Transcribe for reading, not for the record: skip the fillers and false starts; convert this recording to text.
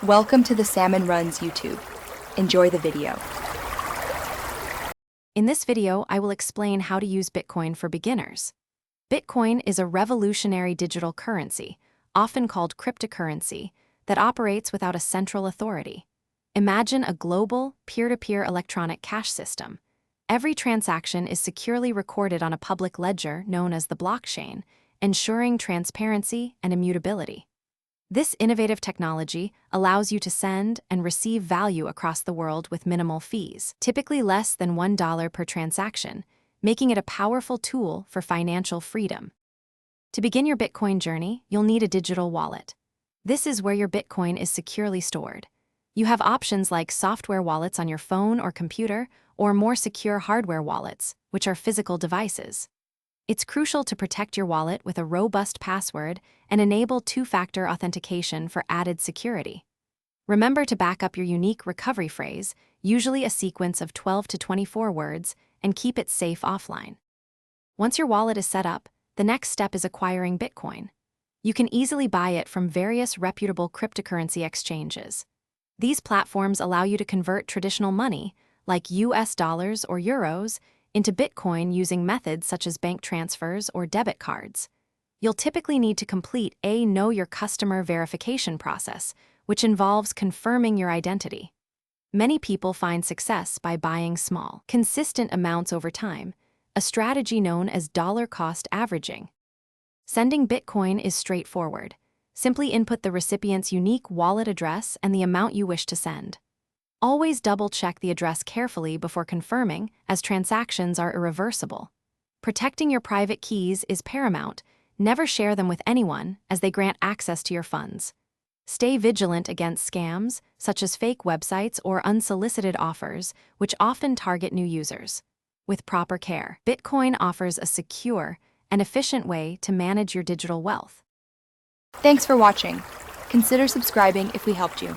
Welcome to the Salmon Runs YouTube. Enjoy the video. In this video, I will explain how to use Bitcoin for beginners. Bitcoin is a revolutionary digital currency, often called cryptocurrency, that operates without a central authority. Imagine a global, peer-to-peer electronic cash system. Every transaction is securely recorded on a public ledger known as the blockchain, ensuring transparency and immutability. This innovative technology allows you to send and receive value across the world with minimal fees, typically less than $1 per transaction, making it a powerful tool for financial freedom. To begin your Bitcoin journey, you'll need a digital wallet. This is where your Bitcoin is securely stored. You have options like software wallets on your phone or computer, or more secure hardware wallets, which are physical devices. It's crucial to protect your wallet with a robust password and enable two-factor authentication for added security. Remember to back up your unique recovery phrase, usually a sequence of 12 to 24 words, and keep it safe offline. Once your wallet is set up, the next step is acquiring Bitcoin. You can easily buy it from various reputable cryptocurrency exchanges. These platforms allow you to convert traditional money, like US dollars or euros, into Bitcoin using methods such as bank transfers or debit cards. You'll typically need to complete a Know Your Customer verification process, which involves confirming your identity. Many people find success by buying small, consistent amounts over time, a strategy known as dollar-cost averaging. Sending Bitcoin is straightforward. Simply input the recipient's unique wallet address and the amount you wish to send. Always double-check the address carefully before confirming, as transactions are irreversible. Protecting your private keys is paramount. Never share them with anyone, as they grant access to your funds. Stay vigilant against scams, such as fake websites or unsolicited offers, which often target new users. With proper care, Bitcoin offers a secure and efficient way to manage your digital wealth. Thanks for watching. Consider subscribing if we helped you.